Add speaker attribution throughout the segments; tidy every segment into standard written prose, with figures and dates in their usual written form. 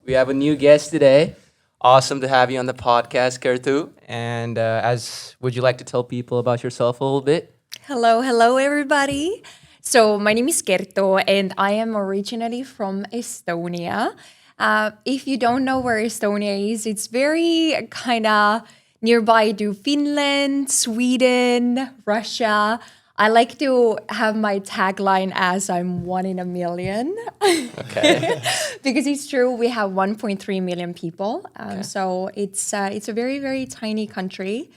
Speaker 1: We have a new guest today. Awesome to have you on the podcast, Kerttu. And would you like to tell people about yourself a little bit?
Speaker 2: Hello, everybody. So my name is Kerttu, and I am originally from Estonia. If you don't know where Estonia is, it's very kind of nearby to Finland, Sweden, Russia. I like to have my tagline as I'm one in a million.
Speaker 1: Okay.
Speaker 2: Because it's true, we have 1.3 million people. So it's a very, very tiny country.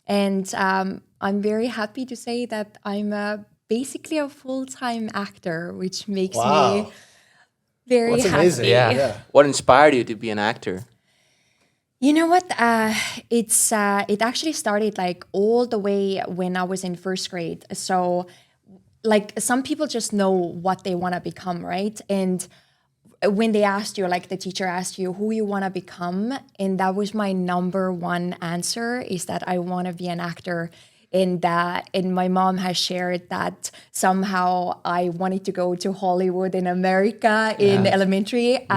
Speaker 2: And I'm very happy to say that I'm basically a full-time actor, which makes me very
Speaker 3: That's
Speaker 2: happy.
Speaker 3: amazing.
Speaker 1: Yeah. What inspired you to be an actor?
Speaker 2: You know what? It actually started like all the way when I was in first grade. So like some people just know what they want to become, right? And when they asked you, like the teacher asked you who you want to become, and that was my number one answer is that I want to be an actor. And my mom has shared that somehow I wanted to go to Hollywood in America in elementary.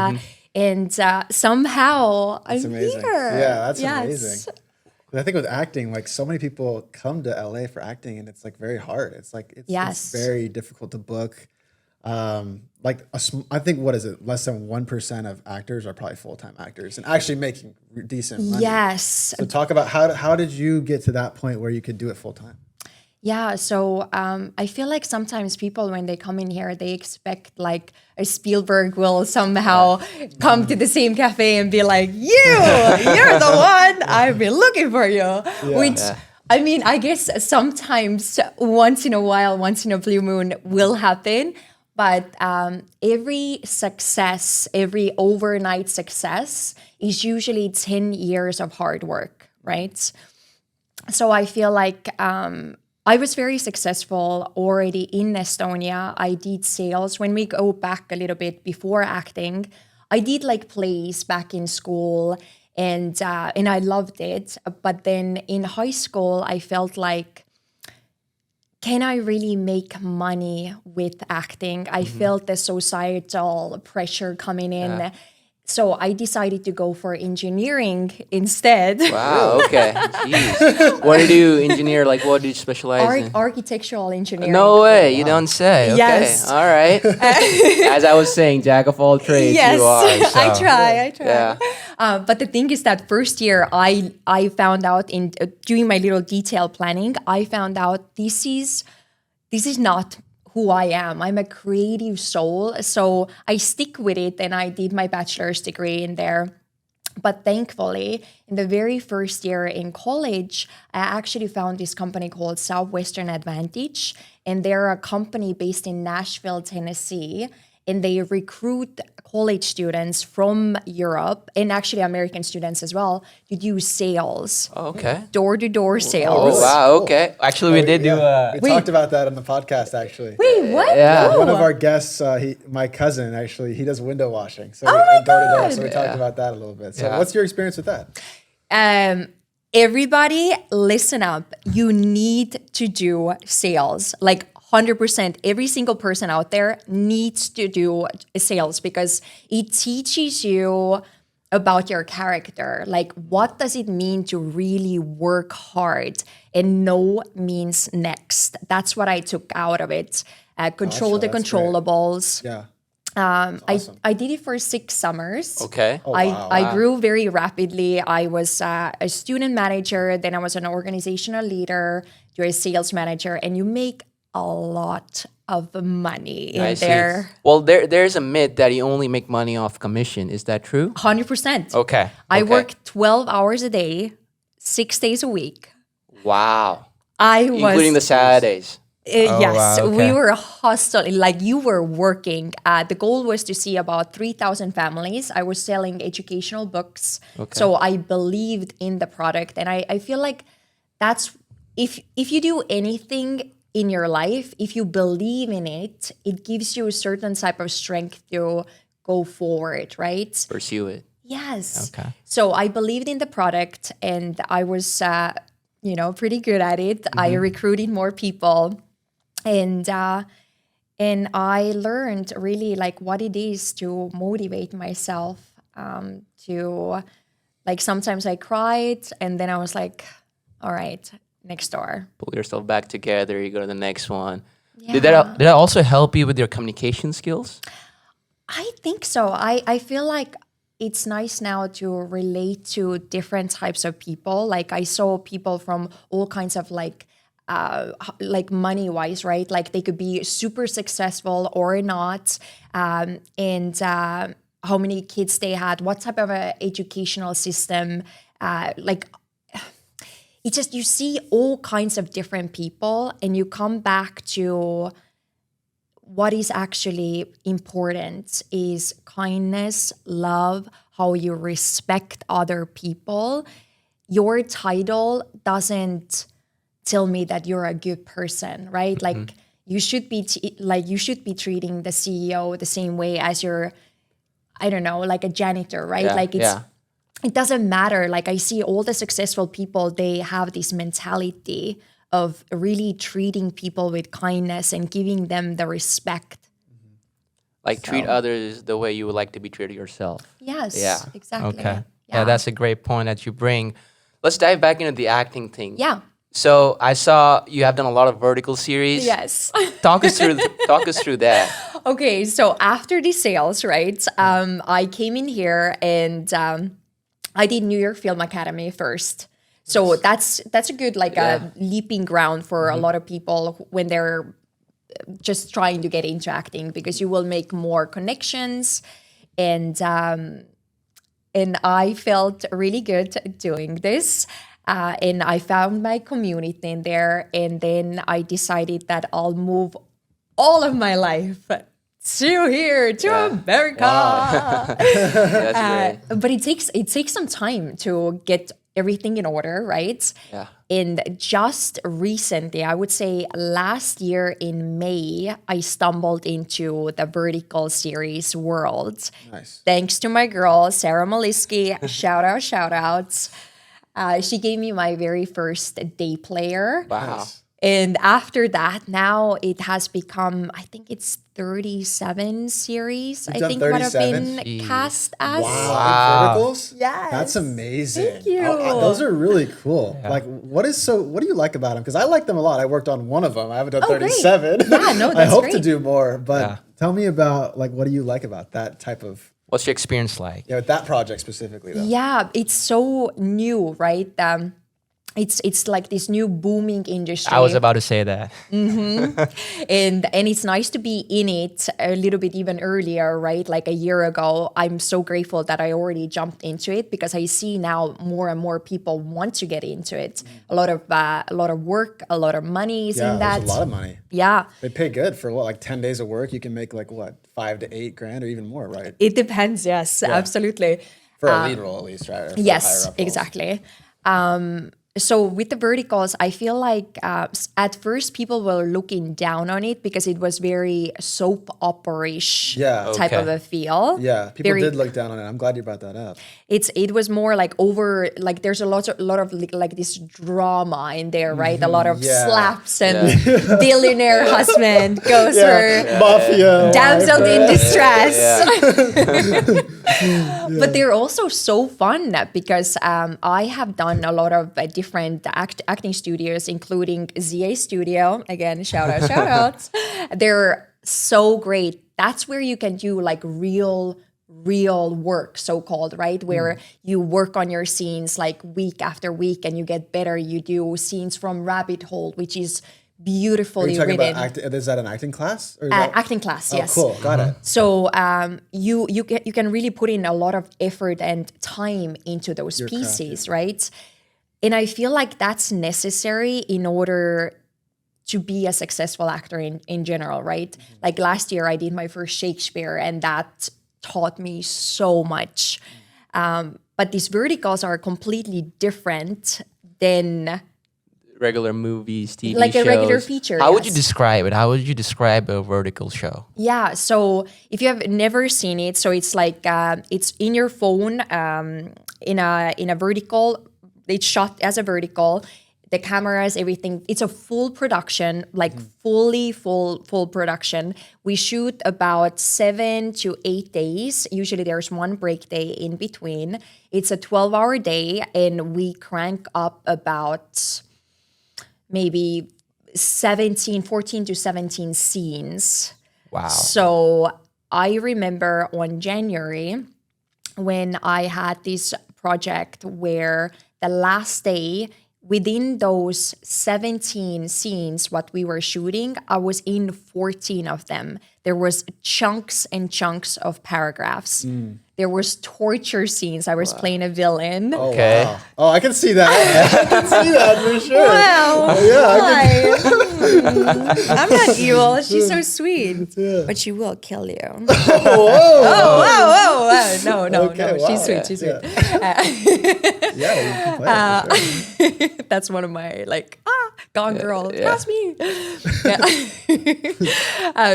Speaker 2: And somehow
Speaker 3: That's
Speaker 2: I'm
Speaker 3: amazing.
Speaker 2: here.
Speaker 3: Yeah, that's
Speaker 2: Yes.
Speaker 3: amazing. I think with acting, like so many people come to LA for acting, and it's like very hard. It's like it's very difficult to book. I think what is it? Less than 1% of actors are probably full-time actors and actually making decent money.
Speaker 2: Yes.
Speaker 3: So talk about how did you get to that point where you could do it full-time?
Speaker 2: Yeah, so I feel like sometimes people, when they come in here, they expect like a Spielberg will somehow come to the same cafe and be like, you're the one, I've been looking for you. Which, I mean, I guess sometimes once in a while, once in a blue moon will happen. But every success, every overnight success is usually 10 years of hard work, right? So I feel like I was very successful already in Estonia. I did sales. When we go back a little bit before acting, I did like plays back in school, and I loved it. But then in high school, I felt like, can I really make money with acting? I felt the societal pressure coming in.
Speaker 1: Yeah.
Speaker 2: So I decided to go for engineering instead.
Speaker 1: Wow, okay. Jeez. What did you engineer? Like, what did you specialize in?
Speaker 2: Architectural engineering.
Speaker 1: No way, you don't say. Okay,
Speaker 2: Yes.
Speaker 1: all right. As I was saying, jack of all trades
Speaker 2: Yes,
Speaker 1: you are. So.
Speaker 2: I try.
Speaker 1: Yeah.
Speaker 2: But the thing is that first year, I found out in doing my little detail planning, I found out this is not who I am. I'm a creative soul. So I stick with it, and I did my bachelor's degree in there. But thankfully, in the very first year in college, I actually found this company called Southwestern Advantage. And they're a company based in Nashville, Tennessee. And they recruit college students from Europe, and actually American students as well, to do sales.
Speaker 1: Oh, okay.
Speaker 2: Door-to-door sales.
Speaker 1: Oh, wow, okay. Actually, we did do
Speaker 3: We talked about that on the podcast actually.
Speaker 2: Wait, what?
Speaker 1: Yeah.
Speaker 3: One of our guests, my cousin, actually, he does window washing. So
Speaker 2: my
Speaker 3: door-to-door,
Speaker 2: God.
Speaker 3: so we talked about that a little bit. So
Speaker 1: Yeah.
Speaker 3: what's your experience with that?
Speaker 2: Everybody, listen up. You need to do sales. Like 100%, every single person out there needs to do sales because it teaches you about your character. Like, what does it mean to really work hard? And no means next. That's what I took out of it. Control the
Speaker 3: that's great.
Speaker 2: controllables.
Speaker 3: Yeah.
Speaker 2: I did it for 6 summers.
Speaker 1: Okay.
Speaker 3: Oh,
Speaker 2: I,
Speaker 3: wow.
Speaker 2: I grew very rapidly. I was a student manager, then I was an organizational leader, you're a sales manager, and you make a lot of money in
Speaker 1: I see.
Speaker 2: there.
Speaker 1: Well, there's a myth that you only make money off commission. Is that true?
Speaker 2: 100%.
Speaker 1: Okay.
Speaker 2: I
Speaker 1: okay.
Speaker 2: work 12 hours a day, 6 days a week.
Speaker 1: Wow.
Speaker 2: I was
Speaker 1: Including the Saturdays.
Speaker 2: yes,
Speaker 1: wow,
Speaker 2: we
Speaker 1: okay.
Speaker 2: were hustling, like you were working. The goal was to see about 3,000 families. I was selling educational books. So I believed in the product. And I feel like that's, if you do anything in your life, if you believe in it, it gives you a certain type of strength to go forward, right?
Speaker 1: Pursue it.
Speaker 2: Yes.
Speaker 1: Okay.
Speaker 2: So I believed in the product, and I was, pretty good at it. I recruited more people, and I learned really like what it is to motivate myself. to like sometimes I cried and then I was like, all right, next door.
Speaker 1: Pull yourself back together. You go to the next one.
Speaker 2: Yeah.
Speaker 1: Did that also help you with your communication skills?
Speaker 2: I think so. I feel like it's nice now to relate to different types of people. Like I saw people from all kinds of like money wise, right? Like they could be super successful or not. And how many kids they had, what type of a educational system, like it's just, you see all kinds of different people and you come back to what is actually important is kindness, love, how you respect other people. Your title doesn't tell me that you're a good person, right? Like you should be treating the CEO the same way as your, I don't know, like a janitor, right? It doesn't matter. Like I see all the successful people, they have this mentality of really treating people with kindness and giving them the respect.
Speaker 1: Like treat others the way you would like to be treated yourself.
Speaker 2: Yes,
Speaker 1: Yeah.
Speaker 2: exactly.
Speaker 1: Okay. Yeah, that's a great point that you bring. Let's dive back into the acting thing.
Speaker 2: Yeah.
Speaker 1: So I saw you have done a lot of vertical series.
Speaker 2: Yes.
Speaker 1: Talk us through that.
Speaker 2: Okay, so after the sales, right, I came in here and I did New York Film Academy first. So that's a good a leaping ground for a lot of people when they're just trying to get into acting, because you will make more connections, and I felt really good doing this. And I found my community in there, and then I decided that I'll move all of my life to America.
Speaker 1: Wow. That's great.
Speaker 2: But it takes some time to get everything in order, right?
Speaker 1: Yeah.
Speaker 2: And just recently, I would say last year in May, I stumbled into the vertical series world.
Speaker 3: Nice.
Speaker 2: Thanks to my girl, Sarah Maliski. shout out. She gave me my very first day player.
Speaker 1: Wow.
Speaker 3: Nice.
Speaker 2: And after that, now it has become, I think it's 37 series.
Speaker 3: You've
Speaker 2: I
Speaker 3: done
Speaker 2: think what I've
Speaker 3: 37?
Speaker 2: been cast as.
Speaker 3: Wow. Verticals?
Speaker 2: Yes.
Speaker 3: That's amazing.
Speaker 2: Thank you.
Speaker 3: Those are really cool. Like, what do you like about them? Because I like them a lot. I worked on one of them. I haven't done 37.
Speaker 2: Great. Yeah, no,
Speaker 3: I
Speaker 2: that's
Speaker 3: hope
Speaker 2: great.
Speaker 3: to do more. But tell me about, like, what do you like about that type of...
Speaker 1: What's your experience like?
Speaker 3: Yeah, with that project specifically, though.
Speaker 2: Yeah, it's so new, right? It's like this new booming industry.
Speaker 1: I was about to say that.
Speaker 2: and it's nice to be in it a little bit even earlier, right? Like a year ago. I'm so grateful that I already jumped into it, because I see now more and more people want to get into it. A lot of work, a lot of money is in that.
Speaker 3: There's a lot of money.
Speaker 2: Yeah.
Speaker 3: They pay good for what, like 10 days of work? You can make like what, 5 to 8 grand or even more, right?
Speaker 2: It depends. Yes, absolutely.
Speaker 3: For a lead role, at least, right? Or for
Speaker 2: Yes,
Speaker 3: higher up roles.
Speaker 2: exactly. So with the verticals, I feel like at first people were looking down on it because it was very soap opera-ish type of a feel.
Speaker 3: Yeah, people
Speaker 2: Very-
Speaker 3: did look down on it. I'm glad you brought that up.
Speaker 2: It was more like there's a lot of like this drama in there, right? A lot of slaps and billionaire husband goes for
Speaker 3: Mafia.
Speaker 2: damsel in distress.
Speaker 1: Yeah.
Speaker 2: But they're also so fun because I have done a lot of different acting studios, including ZA Studio. Again, shout out. They're so great. That's where you can do like real work, so-called, right? Where you work on your scenes like week after week and you get better. You do scenes from Rabbit Hole, which is
Speaker 3: Are
Speaker 2: beautifully
Speaker 3: you talking
Speaker 2: written.
Speaker 3: about is that an acting class? Or is that...
Speaker 2: Acting class, yes.
Speaker 3: Oh, cool. Got it.
Speaker 2: So you can really put in a lot of effort and time into those pieces, right? And I feel like that's necessary in order to be a successful actor in general, right? Like last year I did my first Shakespeare and that taught me so much. But these verticals are completely different than
Speaker 1: Regular movies, TV
Speaker 2: like
Speaker 1: shows.
Speaker 2: a regular feature.
Speaker 1: How would you
Speaker 2: yes.
Speaker 1: describe it? How would you describe a vertical show?
Speaker 2: Yeah, so if you have never seen it, so it's like it's in your phone in a vertical. It's shot as a vertical. the cameras, everything. It's a full production, like fully full production. We shoot about 7 to 8 days. Usually there's one break day in between. It's a 12-hour day, and we crank up about maybe 14 to 17 scenes.
Speaker 1: Wow.
Speaker 2: So I remember on January when I had this project where the last day, within those 17 scenes what we were shooting, I was in 14 of them. There was chunks and chunks of paragraphs. There was torture scenes. I was playing a villain.
Speaker 3: Oh,
Speaker 1: Okay.
Speaker 3: wow. Oh, I can see that. I can see that for sure.
Speaker 2: Wow.
Speaker 3: Yeah,
Speaker 2: I'm not evil. She's so sweet. But she will kill you.
Speaker 3: Whoa.
Speaker 2: No.
Speaker 3: Okay, wow.
Speaker 2: She's sweet. She's sweet.
Speaker 3: Yeah, you can play it for sure.
Speaker 2: That's one of my Gone Girl.
Speaker 1: Yeah.
Speaker 2: Trust me.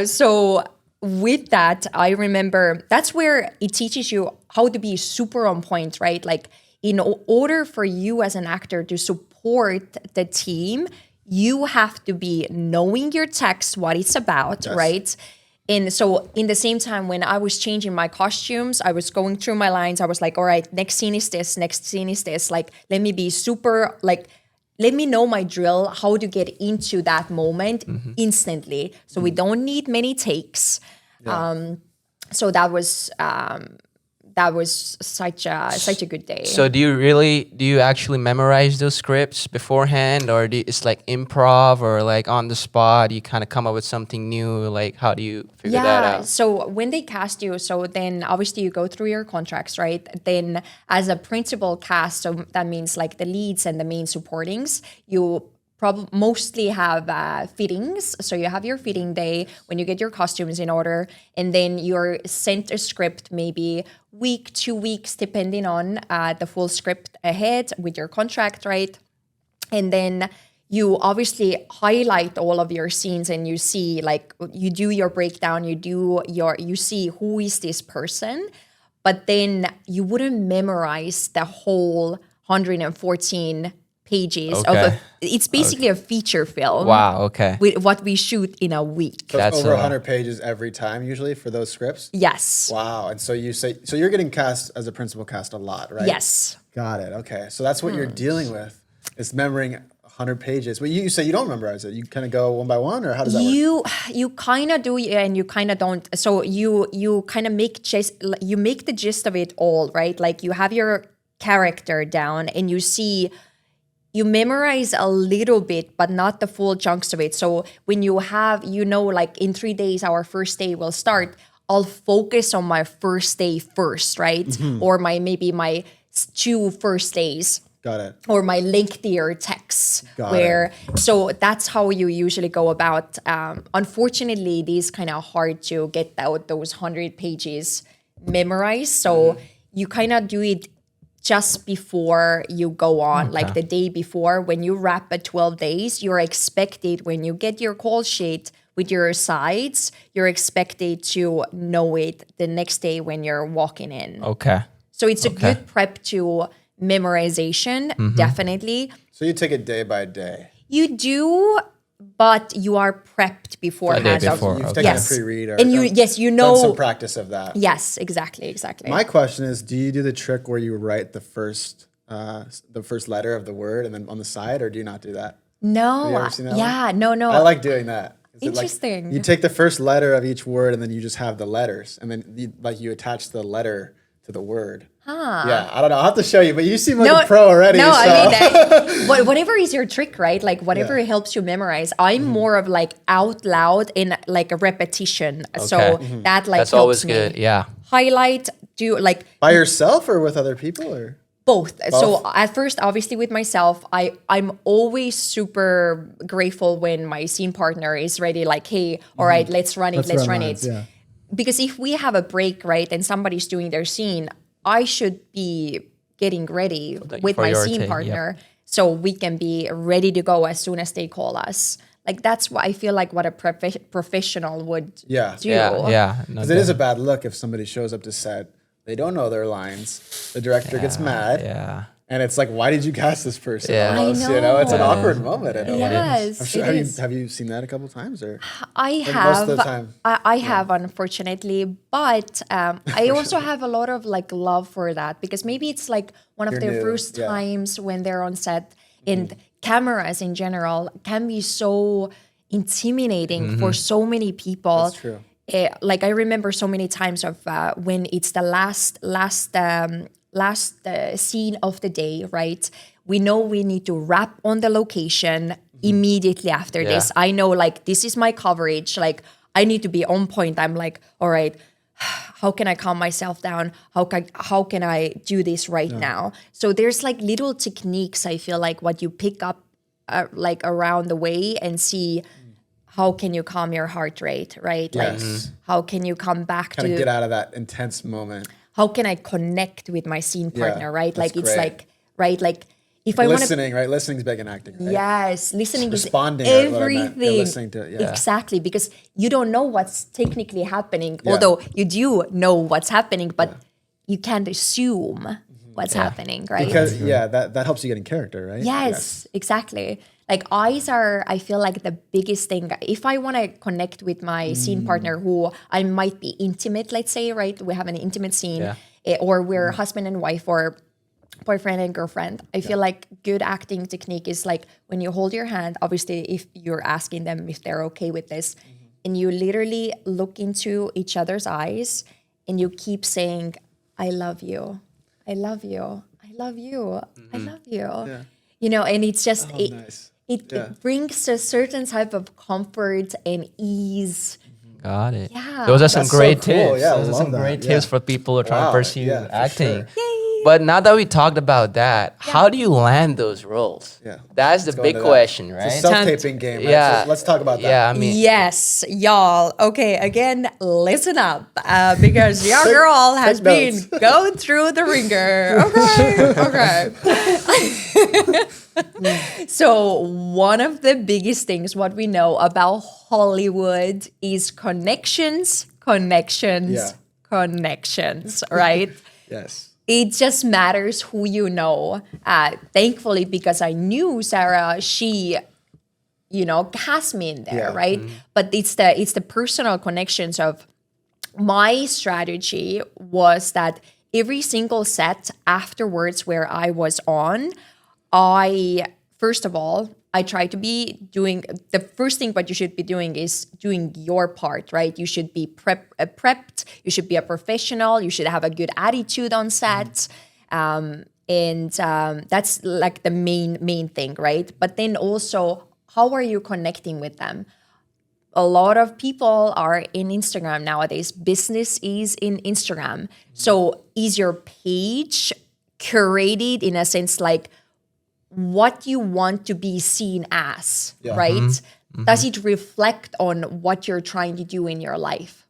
Speaker 2: So with that, I remember that's where it teaches you how to be super on point, right? Like in order for you as an actor to support the team, you have to be knowing your text, what it's about, right? And so in the same time, when I was changing my costumes, I was going through my lines. I was like, all right, next scene is this, next scene is this. Like, let me be super, like, let me know my drill, how to get into that moment instantly. So we don't need many takes. So that was such a good day.
Speaker 1: So do you actually memorize those scripts beforehand, or it's like improv, or like on the spot you kind of come up with something new? Like, how do you figure that out?
Speaker 2: So when they cast you, so then obviously you go through your contracts, right? Then as a principal cast, so that means like the leads and the main supportings, you mostly have fittings. So you have your fitting day when you get your costumes in order, and then you're sent a script maybe week, 2 weeks, depending on the full script ahead with your contract, right? And then you obviously highlight all of your scenes, and you see, like, you do your breakdown, you see who is this person, but then you wouldn't memorize the whole 114 pages it's basically a feature film.
Speaker 1: Wow, okay.
Speaker 2: With what we shoot in a week.
Speaker 3: So
Speaker 1: That's
Speaker 3: it's over
Speaker 1: a lot.
Speaker 3: 100 pages every time usually for those scripts?
Speaker 2: Yes.
Speaker 3: Wow. And so you're getting cast as a principal cast a lot, right?
Speaker 2: Yes.
Speaker 3: Got it. Okay. So that's what you're dealing with. It's memorizing 100 pages. Well, you say you don't memorize it. You kind of go one by one, or how does that work?
Speaker 2: You kind of do, and you kind of don't. So you kind of make the gist of it all, right? Like you have your character down, and you memorize a little bit, but not the full chunks of it. So when you have, like in 3 days, our first day will start, I'll focus on my first day first, right? Or maybe my 2 first days.
Speaker 3: Got it.
Speaker 2: Or my lengthier texts. So that's how you usually go about. Unfortunately, it is kind of hard to get out those 100 pages memorized. So you kind of do it just before you go on, like the day before. When you wrap at 12 days, you're expected, when you get your call sheet with your sides, you're expected to know it the next day when you're walking in.
Speaker 1: Okay.
Speaker 2: So it's a good prep to memorization, definitely.
Speaker 3: So you take it day by day.
Speaker 2: You do, but you are prepped beforehand.
Speaker 3: You've taken a pre-read, or
Speaker 2: and you know
Speaker 3: done some practice of that.
Speaker 2: Yes, exactly.
Speaker 3: My question is, do you do the trick where you write the first letter of the word and then on the side, or do you not do that?
Speaker 2: No.
Speaker 3: Have you ever seen that one?
Speaker 2: No.
Speaker 3: I like doing that.
Speaker 2: Interesting.
Speaker 3: You take the first letter of each word, and then you just have the letters, and then you attach the letter to the word. Yeah, I don't know. I'll have to show you, but you seem like a pro already.
Speaker 2: No,
Speaker 3: so.
Speaker 2: I mean, whatever is your trick, right? Like whatever helps you memorize. I'm more of like out loud in like a repetition. So that like
Speaker 1: that's
Speaker 2: helps
Speaker 1: always
Speaker 2: me.
Speaker 1: good. Yeah.
Speaker 2: Highlight, do like
Speaker 3: By yourself or with other people, or?
Speaker 2: both. So at first, obviously with myself, I'm always super grateful when my scene partner is ready, like, hey, all right, let's run it.
Speaker 3: Yeah.
Speaker 2: Because if we have a break, right, and somebody's doing their scene, I should be getting ready with my scene partner so we can be ready to go as soon as they call us. Like that's what I feel like what a professional would do.
Speaker 1: Yeah.
Speaker 3: Because it is a bad look if somebody shows up to set, they don't know their lines, the director gets mad.
Speaker 1: Yeah.
Speaker 3: And it's like, why did you cast this person?
Speaker 1: Yeah.
Speaker 3: Almost,
Speaker 2: I
Speaker 3: you know, it's an
Speaker 2: know.
Speaker 3: awkward moment. In a way.
Speaker 2: Yes,
Speaker 3: I'm sure.
Speaker 2: it
Speaker 3: Have
Speaker 2: is.
Speaker 3: you seen that a couple times, or
Speaker 2: I
Speaker 3: like
Speaker 2: have.
Speaker 3: most of the time?
Speaker 2: I have, unfortunately, but I also have a lot of like love for that because maybe it's like one of
Speaker 3: You're
Speaker 2: their
Speaker 3: new,
Speaker 2: first
Speaker 3: yeah.
Speaker 2: times when they're on set, and cameras in general can be so intimidating for so many people.
Speaker 3: That's true.
Speaker 2: Like I remember so many times of when it's the last scene of the day, right? We know we need to wrap on the location immediately after
Speaker 1: Yeah.
Speaker 2: this. I know like this is my coverage. Like I need to be on point. I'm like, all right, how can I calm myself down? How can I do this right now? So there's like little techniques I feel like what you pick up like around the way and see how can you calm your heart rate, right? Like
Speaker 3: Yes.
Speaker 2: how can you come back
Speaker 3: Kind of
Speaker 2: to
Speaker 3: get out of that intense moment.
Speaker 2: how can I connect with my scene partner, right?
Speaker 3: that's
Speaker 2: Like it's
Speaker 3: great.
Speaker 2: like right, like if I want to
Speaker 3: Listening, right? Listening's big in acting. Right?
Speaker 2: yes, listening
Speaker 3: Responding
Speaker 2: is
Speaker 3: is what I meant. You're
Speaker 2: everything.
Speaker 3: listening to it, yeah.
Speaker 2: Exactly, because you don't know what's technically happening,
Speaker 3: Yeah.
Speaker 2: although you do know what's happening, but you can't assume what's happening, right?
Speaker 3: Because that helps you get in character, right?
Speaker 2: Yes, exactly. Like eyes are, I feel like the biggest thing. If I want to connect with my scene partner who I might be intimate, let's say, right? We have an intimate scene or we're husband and wife or boyfriend and girlfriend. I feel like good acting technique is like when you hold your hand, obviously if you're asking them if they're okay with this, and you literally look into each other's eyes and you keep saying, I love you. I love you. I love you. I love you. You know, and it's just
Speaker 3: Nice.
Speaker 2: it brings a certain type of comfort and ease.
Speaker 1: Got it.
Speaker 2: Yeah.
Speaker 1: Those are some
Speaker 3: That's so
Speaker 1: great
Speaker 3: cool.
Speaker 1: tips.
Speaker 3: Yeah, I
Speaker 1: Those are
Speaker 3: love
Speaker 1: some
Speaker 3: that.
Speaker 1: great
Speaker 3: Yeah.
Speaker 1: tips for people who are trying to
Speaker 3: Wow.
Speaker 1: pursue
Speaker 3: Yeah, for
Speaker 1: acting.
Speaker 3: sure.
Speaker 1: But now that we talked about that, how do you land those roles?
Speaker 3: Yeah.
Speaker 1: That's the
Speaker 3: Go
Speaker 1: big
Speaker 3: into that.
Speaker 1: question, right?
Speaker 3: It's a self-taping game, right?
Speaker 1: Yeah.
Speaker 3: So let's talk about that.
Speaker 1: Yeah, I mean,
Speaker 2: Yes, y'all. Okay, again, listen up because your girl has
Speaker 3: take
Speaker 2: been
Speaker 3: notes.
Speaker 2: going through the ringer. Okay, okay. So one of the biggest things what we know about Hollywood is connections,
Speaker 3: Yeah.
Speaker 2: right?
Speaker 3: Yes.
Speaker 2: It just matters who you know. Thankfully, because I knew Sarah, she, cast me in there,
Speaker 3: Yeah.
Speaker 2: right? But it's the personal connections of my strategy was that every single set afterwards where I was on, first of all, I try to be doing the first thing what you should be doing is doing your part, right? You should be prepped. You should be a professional. You should have a good attitude on set. And that's like the main thing, right? But then also, how are you connecting with them? A lot of people are in Instagram nowadays. Business is in Instagram. So is your page curated in a sense like what you want to be seen as, right? Does it reflect on what you're trying to do in your life?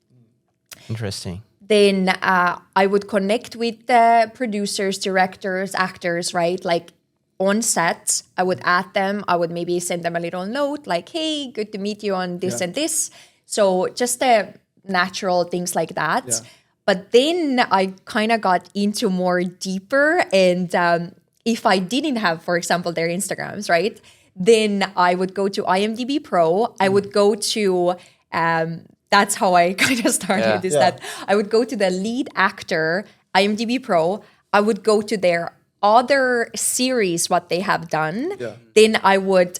Speaker 1: interesting.
Speaker 2: Then I would connect with the producers, directors, actors, right? Like on set, I would add them. I would maybe send them a little note like, hey, good to meet you on this and this. So just the natural things like that.
Speaker 3: Yeah.
Speaker 2: But then I kind of got into more deeper. And if I didn't have, for example, their Instagrams, right? Then I would go to IMDb Pro. I would go to... that's how I kind of started is that I would go to the lead actor, IMDb Pro. I would go to their other series, what they have done.
Speaker 3: Yeah.
Speaker 2: Then I would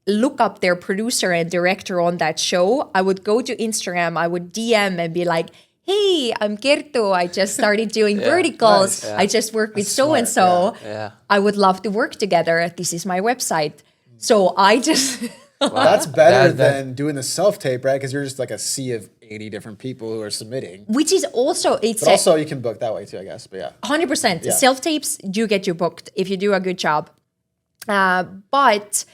Speaker 2: look up their producer and director on that show. I would go to Instagram. I would DM and be like, hey, I'm Kerttu. I just started doing verticals.
Speaker 3: Nice.
Speaker 2: I just work with
Speaker 3: That's
Speaker 2: so-and-so.
Speaker 3: smart,
Speaker 1: Yeah.
Speaker 2: I would love to work together. This is my website. So I just...
Speaker 3: That's better
Speaker 1: That-
Speaker 3: than doing the self-tape, right? Because you're just like a sea of 80 different people who are submitting.
Speaker 2: Which is also...
Speaker 3: But also you can book that way too, I guess. But yeah.
Speaker 2: 100%.
Speaker 3: Yeah.
Speaker 2: Self-tapes do get you booked if you do a good job. But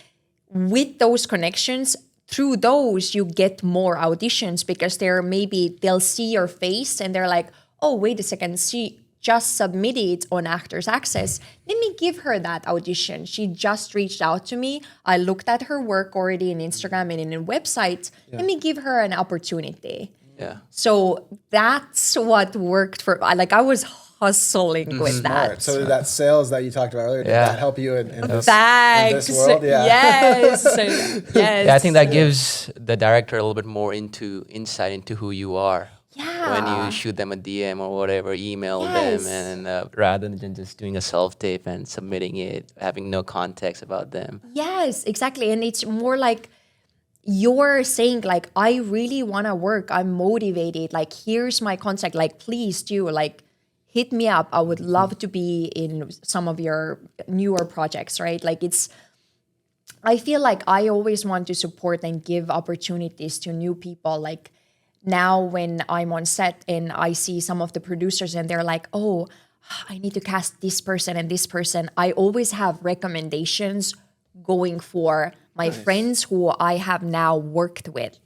Speaker 2: with those connections, through those, you get more auditions because they'll see your face and they're like, oh, wait a second, she just submitted on Actors Access. Let me give her that audition. She just reached out to me. I looked at her work already in Instagram and in a website. Let me give her an opportunity.
Speaker 1: Yeah.
Speaker 2: So that's what worked for, like I was hustling with that.
Speaker 3: So that sales that you talked about earlier, did that help you in this world? Yeah.
Speaker 2: Yes. Yes.
Speaker 1: Yeah, I think that gives the director a little bit more insight into who you are.
Speaker 2: Yeah.
Speaker 1: When you shoot them a DM or whatever, email them, and rather than just doing a self-tape and submitting it, having no context about them.
Speaker 2: Yes, exactly. And it's more like you're saying like, I really want to work. I'm motivated. Like, here's my contact. Like, please do like hit me up. I would love to be in some of your newer projects, right? Like I feel like I always want to support and give opportunities to new people. Like now when I'm on set and I see some of the producers and they're like, oh, I need to cast this person and this person. I always have recommendations going for my friends who I have now worked with.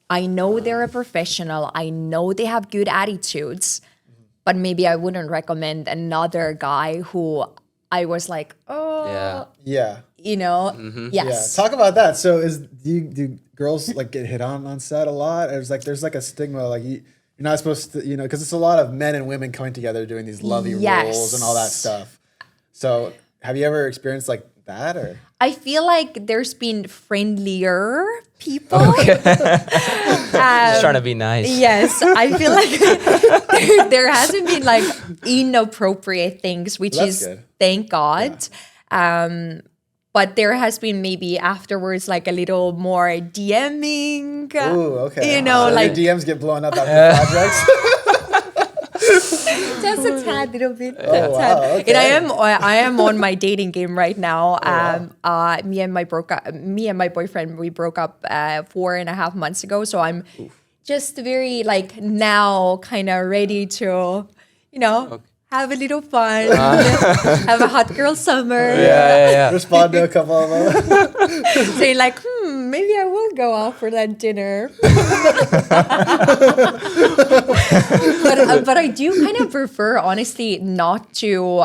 Speaker 2: I know they're a professional. I know they have good attitudes, but maybe I wouldn't recommend another guy who I was like, oh,
Speaker 3: yeah.
Speaker 2: You know, yes.
Speaker 3: Yeah. Talk about that. So do girls like get hit on set a lot? There's like a stigma, like you're not supposed to, because it's a lot of men and women coming together doing these lovey roles and all that stuff. So have you ever experienced like that or?
Speaker 2: I feel like there's been friendlier people.
Speaker 1: Just trying to be nice.
Speaker 2: Yes, I feel like there hasn't been like inappropriate things, which is
Speaker 3: good.
Speaker 2: Thank God. Yeah. But there has been maybe afterwards like a little more DMing.
Speaker 3: Ooh, okay.
Speaker 2: So
Speaker 3: like your DMs get blown up after projects.
Speaker 2: Just a tad little bit.
Speaker 3: Oh, wow, okay.
Speaker 2: And I am on my dating game right now. Me and my boyfriend, we broke up 4.5 months ago. So I'm just very like now kind of ready to, have a little fun, have a hot girl summer.
Speaker 1: Yeah.
Speaker 3: Respond to a couple of them.
Speaker 2: Say like, maybe I will go out for that dinner. But I do kind of prefer, honestly, not to.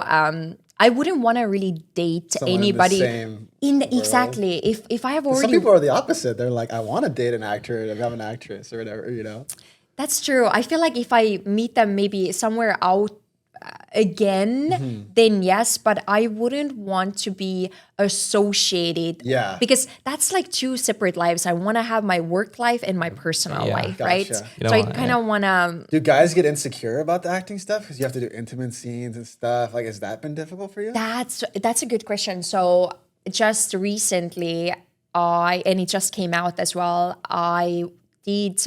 Speaker 2: I wouldn't want to really date
Speaker 3: Someone
Speaker 2: anybody
Speaker 3: in the same
Speaker 2: exactly. If I have already,
Speaker 3: some people are the opposite. They're like, I want to date an actor, I have an actress or whatever.
Speaker 2: That's true. I feel like if I meet them maybe somewhere out again, then yes, but I wouldn't want to be associated.
Speaker 3: Yeah.
Speaker 2: Because that's like two separate lives. I want to have my work life and my personal life,
Speaker 3: Gotcha.
Speaker 2: right? So I kind of want to.
Speaker 3: Do guys get insecure about the acting stuff because you have to do intimate scenes and stuff? Like, has that been difficult for you?
Speaker 2: That's a good question. So just recently, and it just came out as well, I did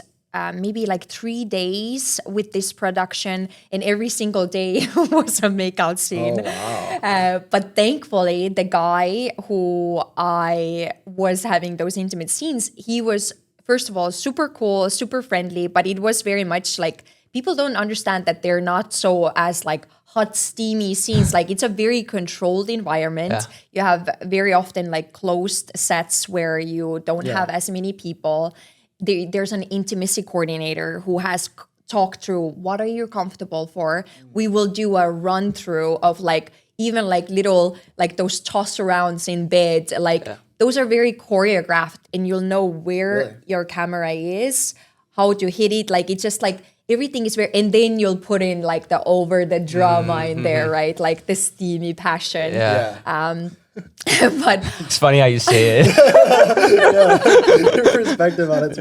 Speaker 2: maybe like 3 days with this production, and every single day was a makeout scene.
Speaker 3: Oh, wow.
Speaker 2: But thankfully, the guy who I was having those intimate scenes, he was, first of all, super cool, super friendly, but it was very much like, people don't understand that they're not so as like hot, steamy scenes. Like it's a very controlled environment.
Speaker 1: Yeah.
Speaker 2: You have very often like closed sets where you don't have as many people. There's an intimacy coordinator who has talked through what are you comfortable for. We will do a run through of like even like little like those toss arounds in bed. Like those are very choreographed, and you'll know where your camera is, how to hit it. Like it's just like everything is very, and then you'll put in like the drama in there, right? Like the steamy passion. But
Speaker 1: It's funny how you say it.
Speaker 3: Your perspective on it's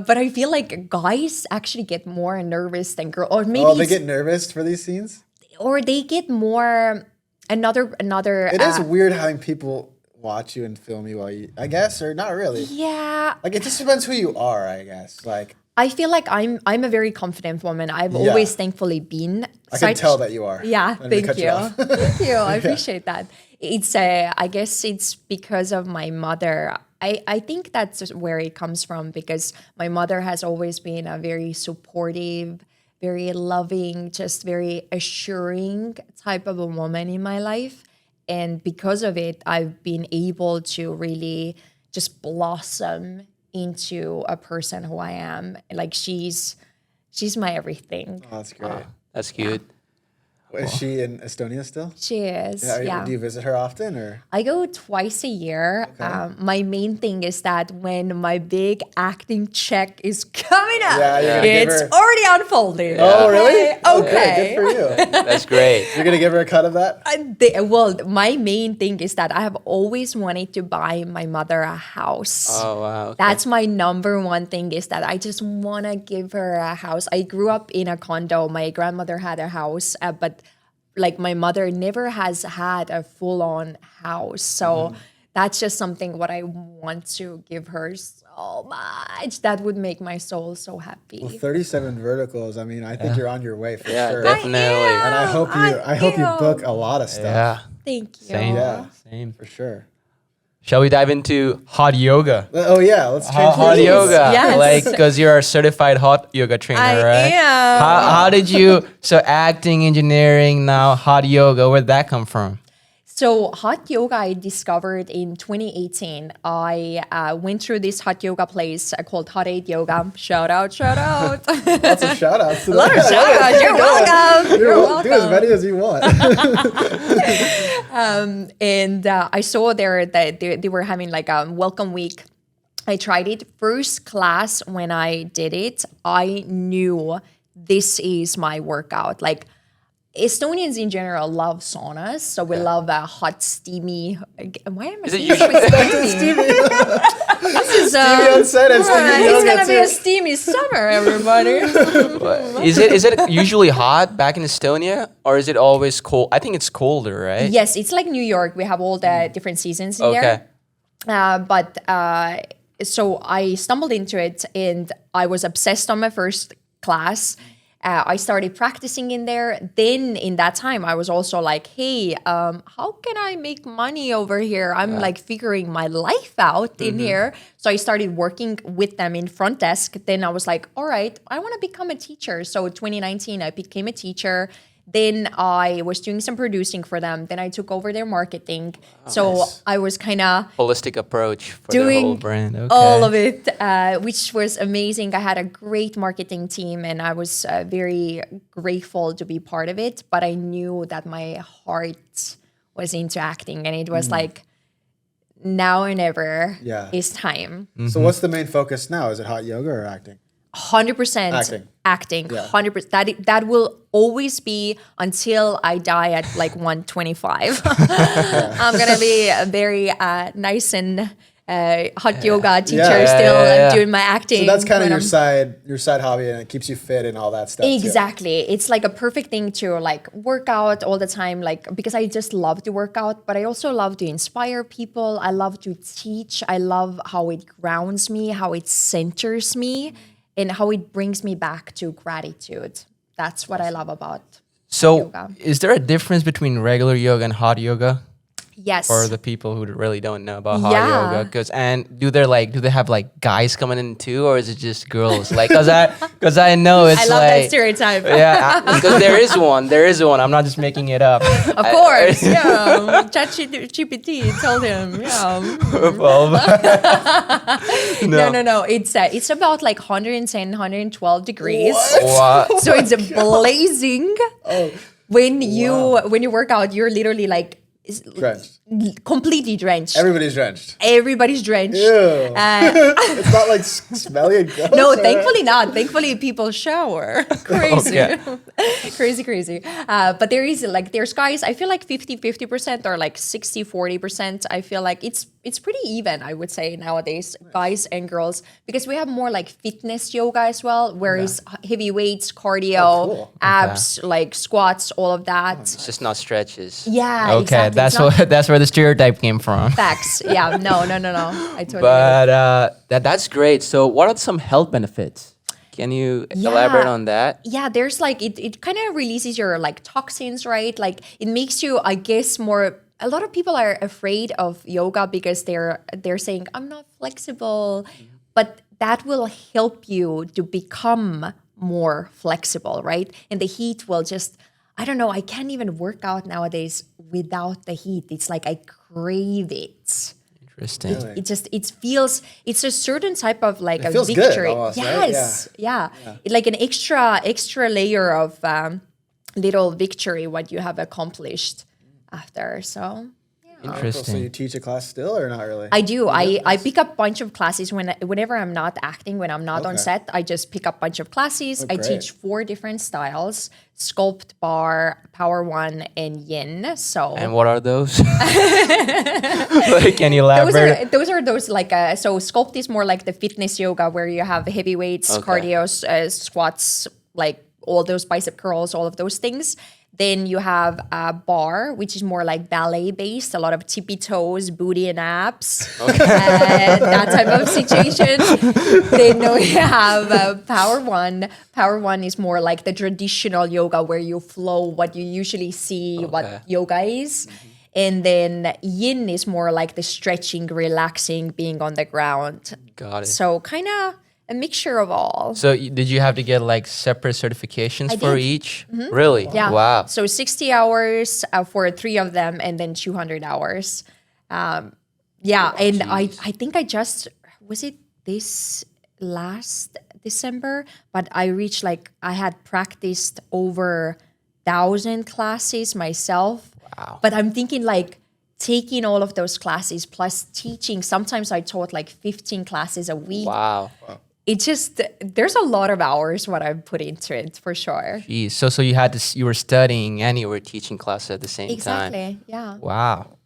Speaker 2: but I feel like guys actually get more nervous than girls, or maybe
Speaker 3: they get nervous for these scenes,
Speaker 2: or they get more another.
Speaker 3: It is weird having people watch you and film you while you, I guess, or not really.
Speaker 2: Yeah,
Speaker 3: like it just depends who you are, I guess. Like
Speaker 2: I feel like I'm a very confident woman. I've always thankfully been.
Speaker 3: I can tell that you are.
Speaker 2: Yeah, thank you. Thank you. I appreciate that. It's I guess it's because of my mother. I think that's where it comes from, because my mother has always been a very supportive, very loving, just very assuring type of a woman in my life. And because of it, I've been able to really just blossom into a person who I am. Like she's my everything.
Speaker 3: Oh, that's great.
Speaker 1: That's cute.
Speaker 3: Is she in Estonia still?
Speaker 2: She is.
Speaker 3: Yeah.
Speaker 2: Yeah.
Speaker 3: Do you visit her often, or?
Speaker 2: I go twice a year. My main thing is that when my big acting check is coming up,
Speaker 3: Yeah, you're gonna give
Speaker 2: it's
Speaker 3: her-
Speaker 2: already unfolding.
Speaker 3: Oh, really?
Speaker 2: Okay.
Speaker 3: Good for you.
Speaker 1: That's great.
Speaker 3: You're gonna give her a cut of that?
Speaker 2: Well, my main thing is that I have always wanted to buy my mother a house.
Speaker 1: Oh wow. Okay.
Speaker 2: That's my number one thing, is that I just want to give her a house. I grew up in a condo. My grandmother had a house, but like my mother never has had a full-on house. So that's just something what I want to give her so much. That would make my soul so happy.
Speaker 3: Well, 37 verticals. I mean, I think you're on your way for
Speaker 1: Yeah,
Speaker 3: sure.
Speaker 1: definitely.
Speaker 3: And I hope you book a lot of stuff.
Speaker 1: Yeah.
Speaker 2: Thank you.
Speaker 1: Same.
Speaker 3: Yeah.
Speaker 1: Same.
Speaker 3: For sure.
Speaker 1: Shall we dive into hot yoga?
Speaker 3: Oh yeah, let's change
Speaker 1: Hot
Speaker 3: gears.
Speaker 1: yoga,
Speaker 2: Yes.
Speaker 1: like because you're a certified hot yoga trainer,
Speaker 2: I
Speaker 1: right?
Speaker 2: am.
Speaker 1: How did you? So acting, engineering, now hot yoga. Where'd that come from?
Speaker 2: So hot yoga I discovered in 2018. I went through this hot yoga place called Hot 8 Yoga. Shout out, shout out.
Speaker 3: Lots of shout outs.
Speaker 2: A lot of shout outs. You're welcome. You're welcome.
Speaker 3: Do as many as you want.
Speaker 2: And I saw there that they were having like a welcome week. I tried it. First class when I did it, I knew this is my workout. Like Estonians in general love saunas, so we love a hot, steamy. Why am I
Speaker 1: Is it
Speaker 2: saying
Speaker 1: usually-
Speaker 2: steamy? This is
Speaker 3: Steamy on set and steamy
Speaker 2: it's
Speaker 3: yoga
Speaker 2: gonna be
Speaker 3: too.
Speaker 2: a steamy summer, everybody.
Speaker 1: Is it usually hot back in Estonia, or is it always cold? I think it's colder, right?
Speaker 2: Yes, it's like New York. We have all the different seasons in
Speaker 1: Okay.
Speaker 2: there. So I stumbled into it and I was obsessed on my first class. I started practicing in there. Then in that time, I was also like, hey, how can I make money over here? I'm like figuring my life out in here. So I started working with them in front desk. Then I was like, all right, I want to become a teacher. So 2019, I became a teacher. Then I was doing some producing for them. Then I took over their marketing. So I was kind of
Speaker 1: Holistic approach for the whole
Speaker 2: doing
Speaker 1: brand. Okay.
Speaker 2: all of it, which was amazing. I had a great marketing team and I was very grateful to be part of it. But I knew that my heart was into acting and it was like, now or never is time.
Speaker 3: So what's the main focus now? Is it hot yoga or acting?
Speaker 2: 100% acting. 100%. That will always be until I die at like 125. I'm gonna be a very nice and hot yoga teacher still doing my acting.
Speaker 3: So that's kind of
Speaker 2: when
Speaker 3: your side hobby, and it keeps you fit and all that stuff.
Speaker 2: Exactly. It's like a perfect thing to like work out all the time, like because I just love to work out, but I also love to inspire people. I love to teach. I love how it grounds me, how it centers me, and how it brings me back to gratitude. That's what I love about
Speaker 1: So,
Speaker 2: yoga.
Speaker 1: is there a difference between regular yoga and hot yoga
Speaker 2: Yes.
Speaker 1: for the people who really don't know about hot
Speaker 2: Yeah.
Speaker 1: yoga? Do they have like guys coming in too, or is it just girls? Like, cause I know it's
Speaker 2: I love
Speaker 1: like
Speaker 2: that stereotype.
Speaker 1: yeah, because there is one. I'm not just making it up.
Speaker 2: Of course, yeah. ChatGPT told him, yeah.
Speaker 1: Well,
Speaker 2: No. It's about like 110, 112 degrees.
Speaker 1: what?
Speaker 2: So it's blazing. When you work out, you're literally like
Speaker 3: Drenched.
Speaker 2: completely drenched.
Speaker 3: Everybody's drenched.
Speaker 2: Everybody's drenched.
Speaker 3: Ew. It's not like smelly and gross.
Speaker 2: No,
Speaker 3: or-
Speaker 2: thankfully not. Thankfully, people shower. Crazy. Crazy. But there's guys, I feel like 50% or like 40%. I feel like it's pretty even, I would say, nowadays, guys and girls, because we have more like fitness yoga as well, whereas heavy weights, cardio,
Speaker 3: cool.
Speaker 2: abs, like squats, all of that.
Speaker 1: It's just not stretches.
Speaker 2: Yeah,
Speaker 1: Okay,
Speaker 2: exactly. It's not
Speaker 1: that's where the stereotype came from.
Speaker 2: facts. Yeah, no. I totally
Speaker 1: But that's great. So, what are some health benefits? Can you elaborate on that?
Speaker 2: Yeah, there's like it kind of releases your like toxins, right? Like it makes you, I guess, more. A lot of people are afraid of yoga because they're saying I'm not flexible, but that will help you to become more flexible, right? And the heat will just, I don't know, I can't even work out nowadays without the heat. It's like I crave it.
Speaker 1: Interesting.
Speaker 2: It feels, it's a certain type of like a
Speaker 3: feels good
Speaker 2: victory.
Speaker 3: almost, right?
Speaker 2: Yes, yeah. Like an extra layer of little victory what you have accomplished after. So
Speaker 3: So
Speaker 1: Interesting.
Speaker 3: you teach a class still or not really?
Speaker 2: I do. I pick up a bunch of classes whenever I'm not acting, when I'm not on
Speaker 3: Okay.
Speaker 2: set. I just pick up a bunch of classes. I
Speaker 3: great.
Speaker 2: teach 4 different styles: sculpt, bar, power one, and yin. So
Speaker 1: And what are those? Like, can you elaborate?
Speaker 2: those like so sculpt is more like the fitness yoga where you have heavy weights,
Speaker 1: Okay.
Speaker 2: cardio, squats, like all those bicep curls, all of those things. Then you have a bar, which is more like ballet based, a lot of tippy toes, booty and abs, that type of situation. Then we have power one. Power one is more like the traditional yoga where you flow what you usually see, what yoga is. And then yin is more like the stretching, relaxing, being on the ground.
Speaker 1: Got it.
Speaker 2: So kind of a mixture of all.
Speaker 1: So did you have to get like separate certifications for
Speaker 2: did.
Speaker 1: each? Really?
Speaker 2: Yeah.
Speaker 1: Wow.
Speaker 2: So 60 hours for 3 of them, and then 200 hours. Yeah. And I think I just, was it this last December? But I reached I had practiced over 1,000 classes myself.
Speaker 1: Wow.
Speaker 2: But I'm thinking taking all of those classes plus teaching. Sometimes I taught 15 classes a week.
Speaker 1: Wow.
Speaker 2: It just, there's a lot of hours what I've put into it for sure.
Speaker 1: Jeez. So you had to, you were studying and you were teaching classes at the same time.
Speaker 2: Exactly. Yeah.
Speaker 1: Wow.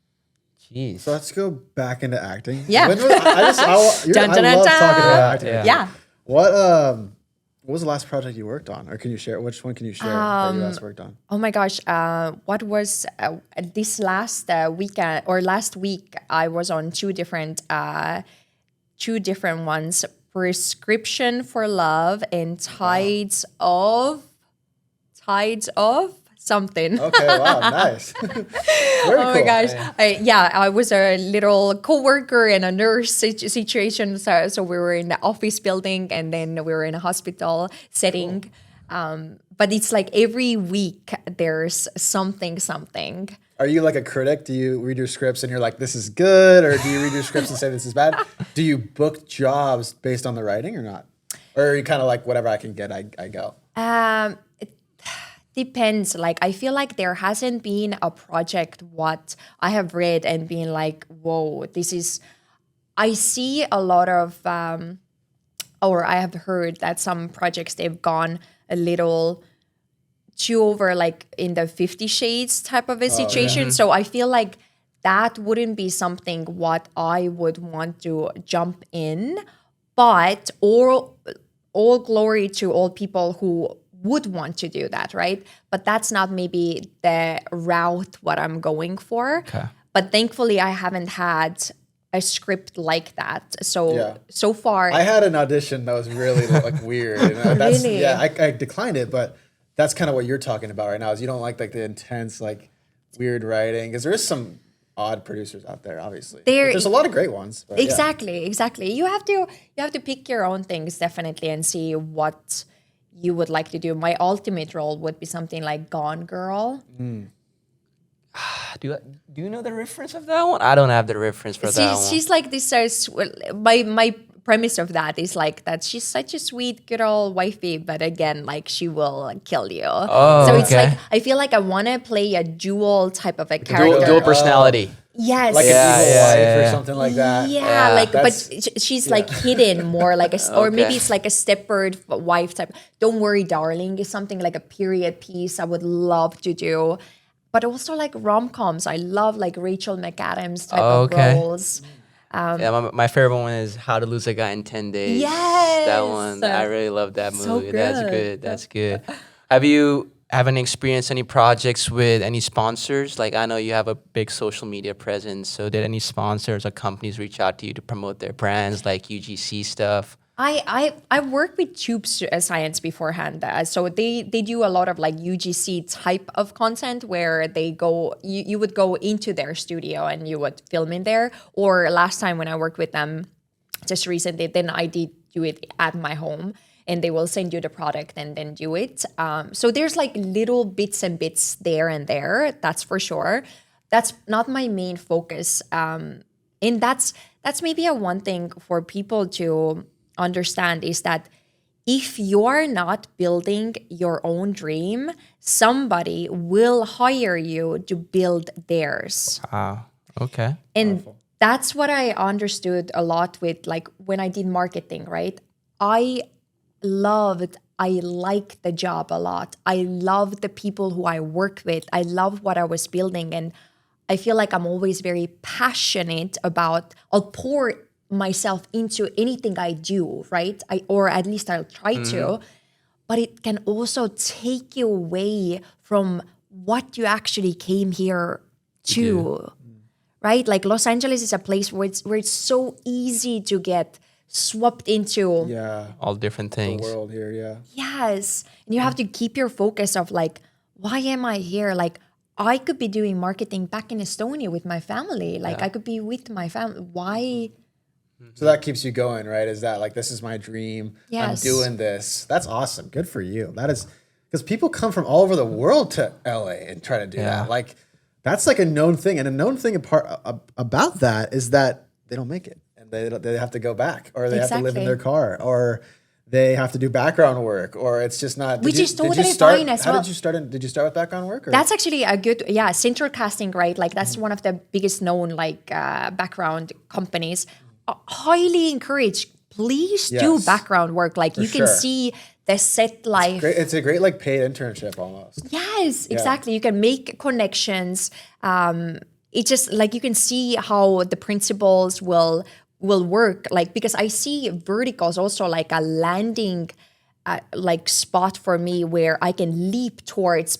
Speaker 1: Jeez.
Speaker 3: So let's go back into acting.
Speaker 2: Yeah.
Speaker 3: When was, I
Speaker 2: Dun, dun,
Speaker 3: love
Speaker 2: dun,
Speaker 3: talking about
Speaker 2: dun.
Speaker 3: acting.
Speaker 1: Yeah.
Speaker 2: Yeah.
Speaker 3: What was the last project you worked on, or can you share? Which one can you share that you last worked on?
Speaker 2: Oh my gosh. What was this last weekend or last week? I was on two different ones: Prescription for Love and Tides of something.
Speaker 3: Okay, wow, nice. Very
Speaker 2: Oh my gosh. I was a little coworker in a nurse situation. So we were in the office building and then we were in a hospital setting. But it's every week there's something.
Speaker 3: Are you like a critic? Do you read your scripts and you're like, this is good? Or do you read your scripts and say this is bad? Do you book jobs based on the writing or not? Or are you kind of like, whatever I can get, I go?
Speaker 2: It depends. I feel like there hasn't been a project what I have read and been like, whoa, this is, I see a lot of, or I have heard that some projects they've gone a little too over in the 50 Shades type of a situation. So I feel like that wouldn't be something what I would want to jump in. But all glory to all people who would want to do that, right? But that's not maybe the route what I'm going for.
Speaker 1: Okay.
Speaker 2: But thankfully I haven't had a script like that. So so far
Speaker 3: I had an audition that was really weird. That's,
Speaker 2: Really?
Speaker 3: Yeah, I declined it, but that's kind of what you're talking about right now. Is you don't like the intense weird writing, because there is some odd producers out there, obviously. But there's a lot of great ones. But
Speaker 2: Exactly. You have to pick your own things definitely and see what you would like to do. My ultimate role would be something like Gone Girl.
Speaker 1: Do you know the reference of that one? I don't have the reference for that one.
Speaker 2: She's like this. My premise of that is that she's such a sweet, good old wifey, but again, she will kill you.
Speaker 1: Oh,
Speaker 2: so it's
Speaker 1: okay.
Speaker 2: I feel like I want to play a dual type of a character.
Speaker 1: Dual personality.
Speaker 2: Yes.
Speaker 3: Like
Speaker 1: Yeah,
Speaker 3: an evil
Speaker 1: yeah,
Speaker 3: wife
Speaker 1: yeah.
Speaker 3: or something like that.
Speaker 2: Yeah, but
Speaker 3: That's-
Speaker 2: she's hidden more or maybe
Speaker 1: Okay.
Speaker 2: it's a Stepford wife type. Don't Worry, Darling is something like a period piece I would love to do. But also rom-coms. I love Rachel McAdams type of roles.
Speaker 1: Yeah, my favorite one is How to Lose a Guy in 10 Days.
Speaker 2: Yes.
Speaker 1: That one. I really love that movie.
Speaker 2: So
Speaker 1: That's
Speaker 2: good.
Speaker 1: good. That's good. Have you haven't experienced any projects with any sponsors? I know you have a big social media presence. So did any sponsors or companies reach out to you to promote their brands, like UGC stuff?
Speaker 2: I worked with Tube Science beforehand, so they do a lot of UGC type of content where they go you would go into their studio and you would film in there. Or last time when I worked with them, just recently, then I did do it at my home, and they will send you the product and then do it. So there's little bits and bits there and there. That's for sure. That's not my main focus, and that's maybe a one thing for people to understand is that if you're not building your own dream, somebody will hire you to build theirs.
Speaker 1: Okay.
Speaker 2: And that's what I understood a lot with like when I did marketing, right? I liked the job a lot. I loved the people who I worked with. I loved what I was building. And I feel like I'm always very passionate about, I'll pour myself into anything I do, right? Or at least I'll try to. But it can also take you away from what you actually came here to, right? Like Los Angeles is a place where it's so easy to get swept into
Speaker 1: all different things.
Speaker 3: The world here, yeah.
Speaker 2: Yes. And you have to keep your focus of like, why am I here? Like, I could be doing marketing back in Estonia with my family. Like, I could be with my family. Why?
Speaker 3: So that keeps you going, right? Is that like, this is my dream.
Speaker 2: Yes.
Speaker 3: I'm doing this. That's awesome. Good for you. That is, because people come from all over the world to LA and try to do that. Like, that's like a known thing. And a known thing about that is that they don't make it. And they have to go back, or they have to live in their car, or they have to do background work, or it's just not.
Speaker 2: Which is totally fine as well.
Speaker 3: How did you start? Did you start with background work? Or?
Speaker 2: That's actually a good, central casting, right? Like that's one of the biggest known like background companies. Highly encourage, please do background work. Like you can see the set life.
Speaker 3: It's a great like paid internship almost.
Speaker 2: Yes, exactly. You can make connections. It's just like you can see how the principals will work. Like because I see verticals also like a landing like spot for me where I can leap towards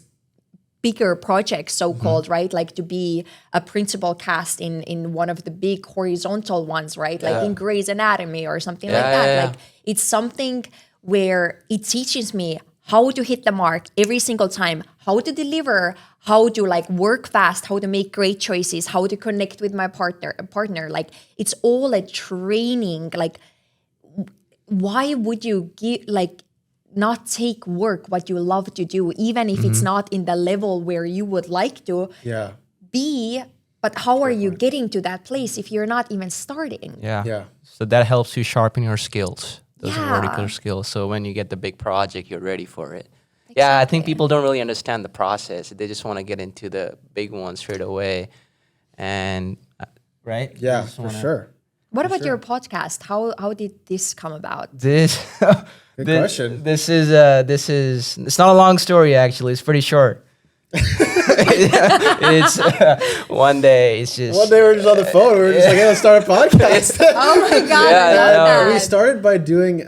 Speaker 2: bigger projects, so-called, right? Like to be a principal cast in one of the big horizontal ones, right? Like in Grey's Anatomy or something like that. Like it's something where it teaches me how to hit the mark every single time, how to deliver, how to like work fast, how to make great choices, how to connect with my partner. Like it's all a training. Like why would you not take work what you love to do, even if it's not in the level where you would like to be, but how are you getting to that place if you're not even starting?
Speaker 1: Yeah. So that helps you sharpen your skills, those vertical skills. So when you get the big project, you're ready for it. Exactly. Yeah, I think people don't really understand the process. They just want to get into the big one straight away. And right?
Speaker 3: Yeah, for sure.
Speaker 2: What about your podcast? How did this come about?
Speaker 3: Good question.
Speaker 1: This is it's not a long story actually. It's pretty short. It's one day. It's just
Speaker 3: one day we're just on the phone. We were just like, hey, let's start a podcast.
Speaker 2: Oh my god! I love that.
Speaker 3: We started by doing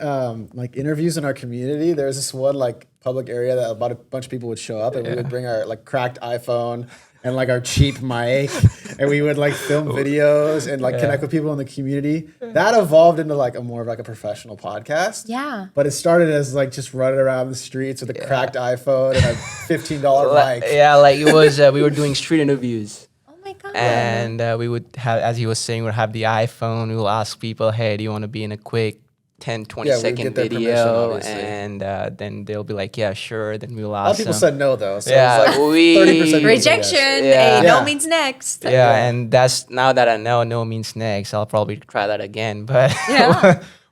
Speaker 3: like interviews in our community. There's this one like public area that about a bunch of people would show up, and we would bring our like cracked iPhone and like our cheap mic, and we would like film videos and like connect with people in the community. That evolved into like a more of like a professional podcast.
Speaker 2: Yeah.
Speaker 3: But it started as like just running around the streets with a cracked iPhone and a $15 mic.
Speaker 1: Yeah, like it was. We were doing street interviews.
Speaker 2: Oh my god.
Speaker 1: And we would have, as he was saying, we'd have the iPhone. We will ask people, hey, do you want to be in a quick 10, 20-second video, and then they'll be like, yeah, sure. Then we'll ask.
Speaker 3: A lot of people said no though, so
Speaker 1: yeah,
Speaker 3: it was like 30%
Speaker 2: rejection. No means next.
Speaker 1: Yeah, and that's now that I know no means next. I'll probably try that again. But